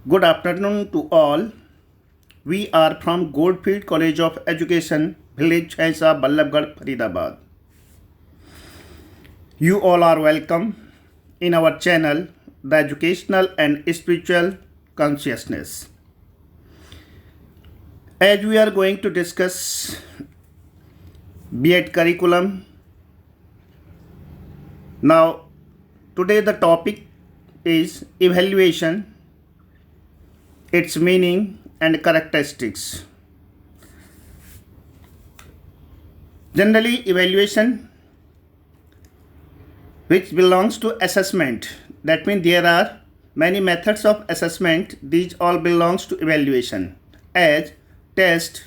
Good afternoon to all. We are from Goldfield College of Education, village Chaisa, Ballabgarh, Faridabad. You all are welcome in our channel, The Educational and Spiritual Consciousness. As we are going to discuss B.Ed curriculum, now today the topic is evaluation, its meaning and characteristics. Generally, evaluation, which belongs to assessment, that means there are many methods of assessment. These all belongs to evaluation. As test,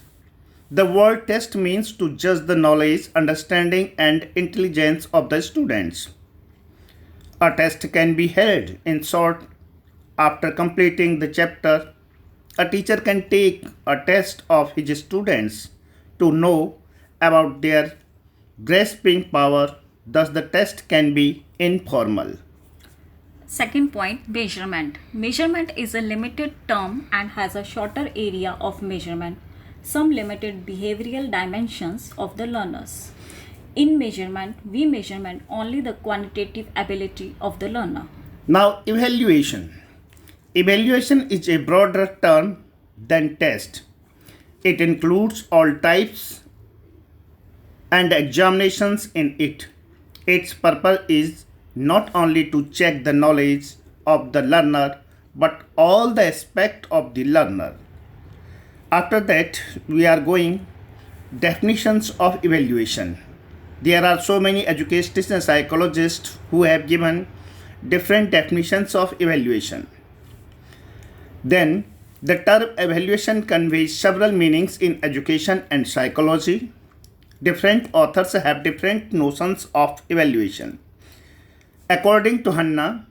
the word test means to judge the knowledge, understanding and intelligence of the students. A test can be held in short after completing the chapter. A teacher can take a test of his students to know about their grasping power. Thus, the test can be informal. Second point, measurement. Measurement is a limited term and has a shorter area of measurement, some limited behavioral dimensions of the learners. In measurement, we measurement only the quantitative ability of the learner. Now, evaluation. Evaluation is a broader term than test. It includes all types and examinations in it. Its purpose is not only to check the knowledge of the learner but all the aspects of the learner. After that, we are going definitions of evaluation. There are so many educators and psychologists who have given different definitions of evaluation. Then, the term evaluation conveys several meanings in education and psychology. Different authors have different notions of evaluation. According to Hanna,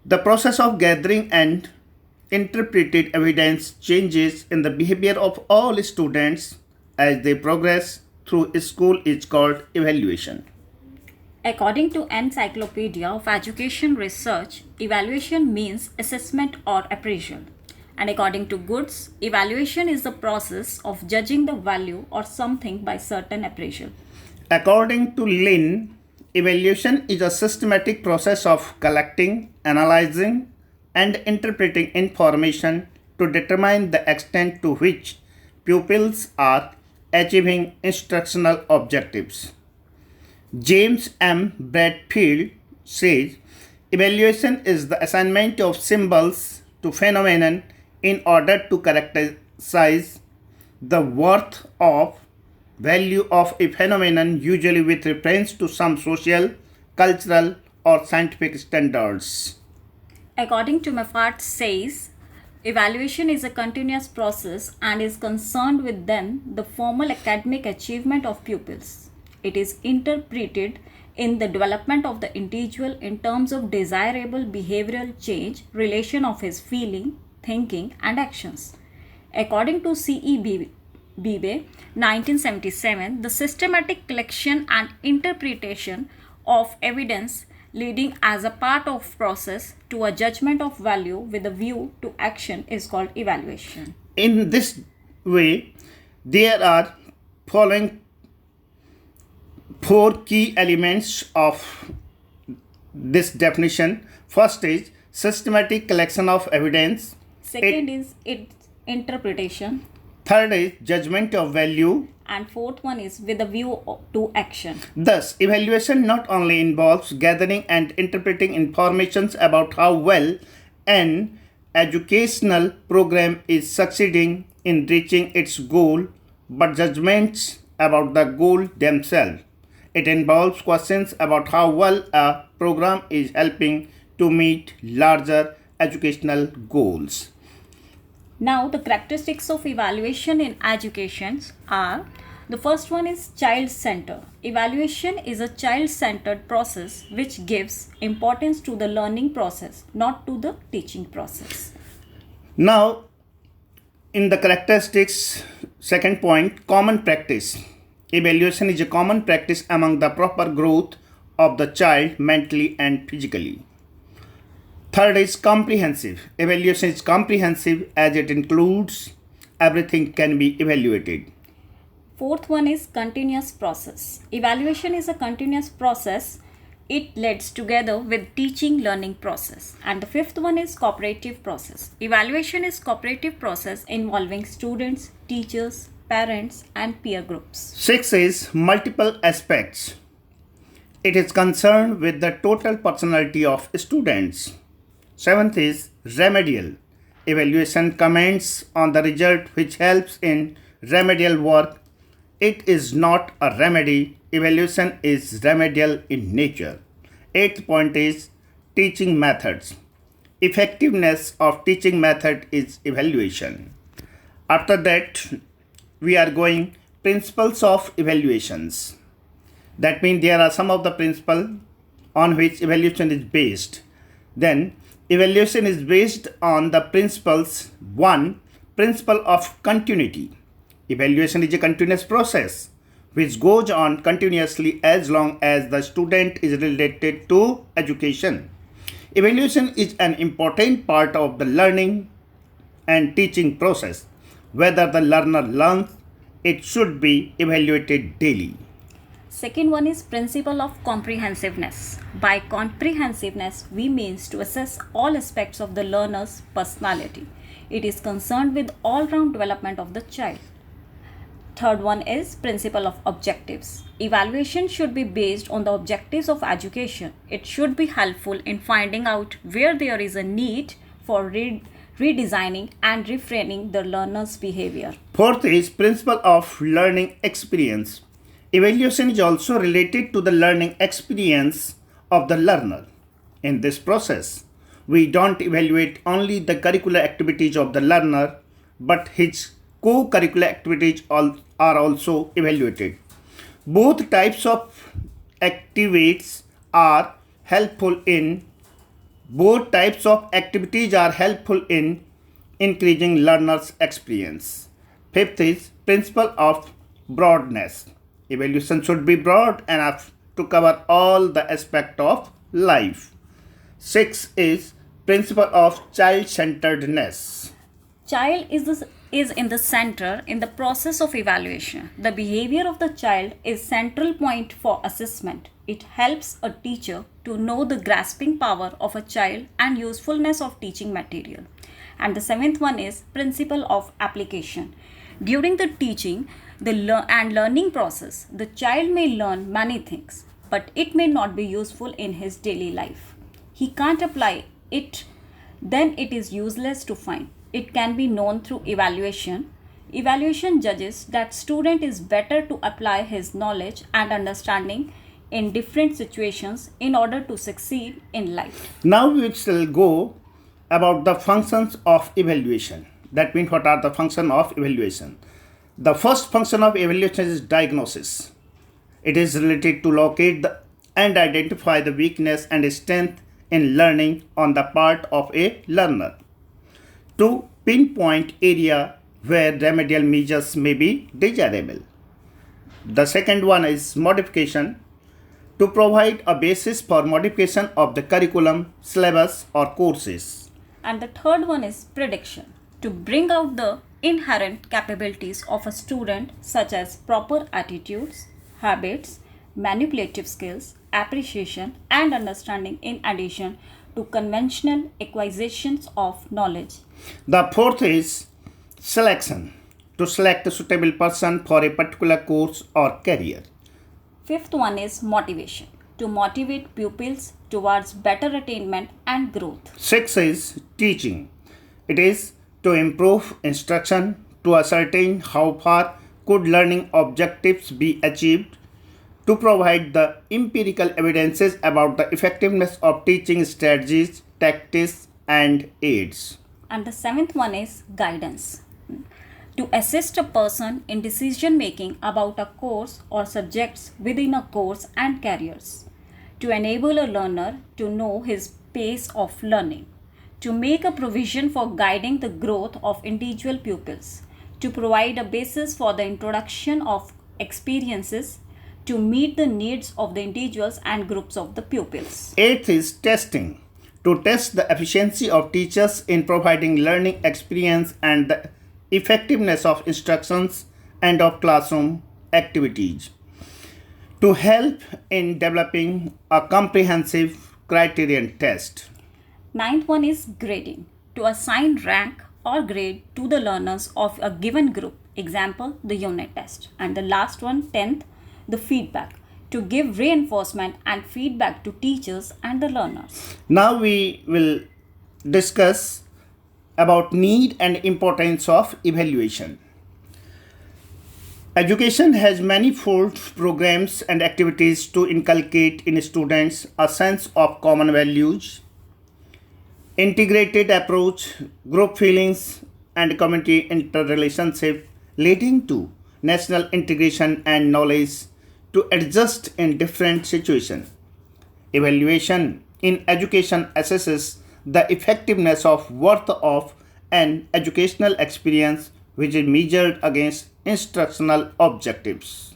the process of gathering and interpreted evidence changes in the behavior of all students as they progress through school is called evaluation. According to Encyclopedia of Education Research, evaluation means assessment or appraisal. And according to Goods, evaluation is the process of judging the value or something by certain appraisal. According to Lin, evaluation is a systematic process of collecting, analyzing, and interpreting information to determine the extent to which pupils are achieving instructional objectives. James M. Bradfield says evaluation is the assignment of symbols to phenomenon in order to characterize the worth of value of a phenomenon, usually with reference to some social, cultural, or scientific standards. According to Maffart says, evaluation is a continuous process and is concerned with then the formal academic achievement of pupils. It is interpreted in the development of the individual in terms of desirable behavioral change, relation of his feeling, thinking and actions. According to C.E. Beebe, 1977, the systematic collection and interpretation of evidence leading as a part of process to a judgment of value with a view to action is called evaluation. In this way, there are following four key elements of this definition. First is systematic collection of evidence. Second is its interpretation. Third is judgment of value. And fourth one is with a view to action. Thus, evaluation not only involves gathering and interpreting information about how well an educational program is succeeding in reaching its goal, but judgments about the goal themselves. It involves questions about how well a program is helping to meet larger educational goals. Now, the characteristics of evaluation in education are: the first one is child-centered. Evaluation is a child-centered process which gives importance to the learning process, not to the teaching process. Now, in the characteristics, second point, common practice. Evaluation is a common practice among the proper growth of the child mentally and physically. Third is comprehensive. Evaluation is comprehensive as it includes everything can be evaluated. Fourth one is continuous process. Evaluation is a continuous process. It leads together with teaching learning process. And the fifth one is cooperative process. Evaluation is cooperative process involving students, teachers, parents and peer groups. Six is multiple aspects. It is concerned with the total personality of students. Seventh is remedial. Evaluation comments on the result which helps in remedial work. It is not a remedy. Evaluation is remedial in nature. Eighth point is teaching methods. Effectiveness of teaching method is evaluation. After that, we are going principles of evaluations. That means there are some of the principles on which evaluation is based. Then evaluation is based on the principles. One, principle of continuity. Evaluation is a continuous process which goes on continuously as long as the student is related to education. Evaluation is an important part of the learning and teaching process. Whether the learner learns, it should be evaluated daily. Second one is principle of comprehensiveness. By comprehensiveness, we means to assess all aspects of the learner's personality. It is concerned with all-round development of the child. Third one is principle of objectives. Evaluation should be based on the objectives of education. It should be helpful in finding out where there is a need for redesigning and reframing the learner's behavior. Fourth is principle of learning experience. Evaluation is also related to the learning experience of the learner. In this process, we don't evaluate only the curricular activities of the learner, but his co-curricular activities are also evaluated. Both types of activities are helpful in increasing learners' experience. Fifth is principle of broadness. Evaluation should be broad enough to cover all the aspects of life. Six is principle of child-centeredness. Child is in the center in the process of evaluation. The behavior of the child is central point for assessment. It helps a teacher to know the grasping power of a child and usefulness of teaching material. And the seventh one is principle of application. During the teaching and learning process, the child may learn many things, but it may not be useful in his daily life. He can't apply it, then it is useless to find. It can be known through evaluation. Evaluation judges that student is better to apply his knowledge and understanding in different situations in order to succeed in life. Now we shall go about the functions of evaluation. That means what are the functions of evaluation? The first function of evaluation is diagnosis. It is related to locate and identify the weakness and strength in learning on the part of a learner. To pinpoint area where remedial measures may be desirable. The second one is modification. To provide a basis for modification of the curriculum, syllabus or courses. And the third one is prediction. To bring out the inherent capabilities of a student such as proper attitudes, habits, manipulative skills, appreciation and understanding in addition to conventional acquisitions of knowledge. The fourth is selection. To select a suitable person for a particular course or career. Fifth one is motivation. To motivate pupils towards better attainment and growth. Sixth is teaching. It is to improve instruction, to ascertain how far could learning objectives be achieved, to provide the empirical evidences about the effectiveness of teaching strategies, tactics, and aids. And the seventh one is guidance. To assist a person in decision making about a course or subjects within a course and careers. To enable a learner to know his pace of learning. To make a provision for guiding the growth of individual pupils. To provide a basis for the introduction of experiences to meet the needs of the individuals and groups of the pupils. Eighth is testing. to test the efficiency of teachers in providing learning experience and the effectiveness of instructions and of classroom activities. To help in developing a comprehensive criterion test. Ninth one is grading. To assign rank or grade to the learners of a given group. Example, the unit test. And the last one, 10th, the feedback. To give reinforcement and feedback to teachers and the learners. Now we will discuss about need and importance of evaluation. Education has manifold programs and activities to inculcate in students a sense of common values, integrated approach, group feelings, and community interrelationship leading to national integration and knowledge to adjust in different situations. Evaluation in education assesses the effectiveness of worth of an educational experience which is measured against instructional objectives.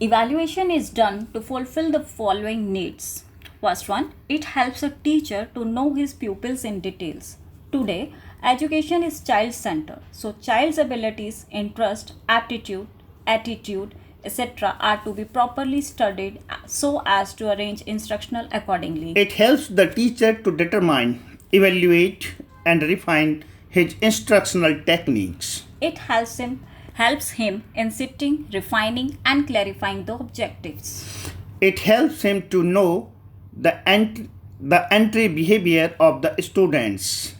Evaluation is done to fulfill the following needs. First one, it helps a teacher to know his pupils in details. Today, education is child-centered, so child's abilities, interest, aptitude, attitude, etc. are to be properly studied so as to arrange instructional accordingly. It helps the teacher to determine, evaluate, and refine his instructional techniques. It helps him in setting, refining, and clarifying the objectives. It helps him to know the entry behavior of the students.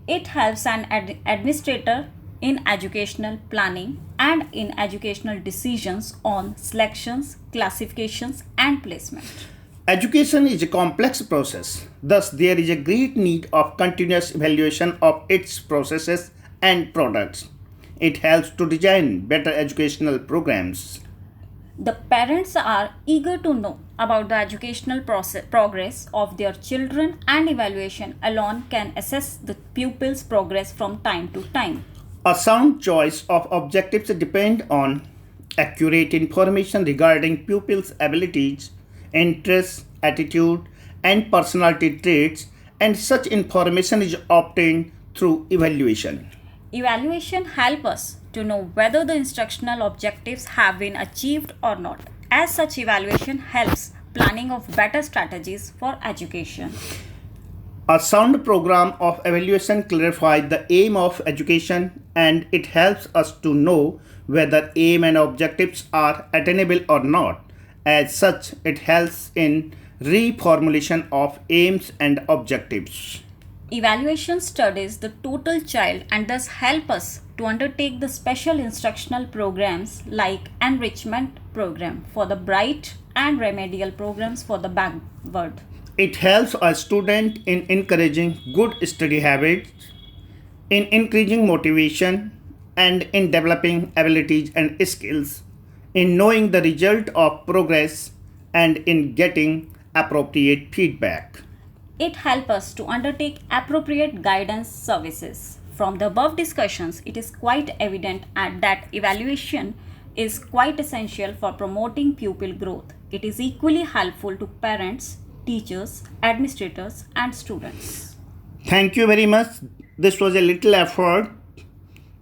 It helps an administrator in educational planning and in educational decisions on selections, classifications, and placement. Education is a complex process, thus, there is a great need of continuous evaluation of its processes and products. It helps to design better educational programs. The parents are eager to know about the educational progress of their children, and evaluation alone can assess the pupil's progress from time to time. A sound choice of objectives depend on accurate information regarding pupils' abilities, interests, attitude, and personality traits, and such information is obtained through evaluation. Evaluation helps us to know whether the instructional objectives have been achieved or not. As such, evaluation helps planning of better strategies for education. A sound program of evaluation clarifies the aim of education, and it helps us to know whether aim and objectives are attainable or not. As such, it helps in reformulation of aims and objectives. Evaluation studies the total child and thus help us to undertake the special instructional programs like enrichment program for the bright and remedial programs for the backward. It helps a student in encouraging good study habits, in increasing motivation, and in developing abilities and skills, in knowing the result of progress, and in getting appropriate feedback. It helps us to undertake appropriate guidance services. From the above discussions, it is quite evident that evaluation is quite essential for promoting pupil growth. It is equally helpful to parents, teachers, administrators, and students. Thank you very much. This was a little effort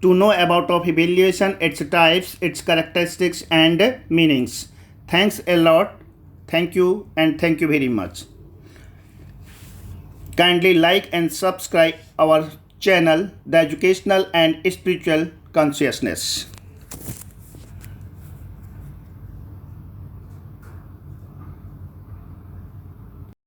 to know about of evaluation, its types, its characteristics, and meanings. Thanks a lot. Thank you, and thank you very much. Kindly like and subscribe our channel, The Educational and Spiritual Consciousness.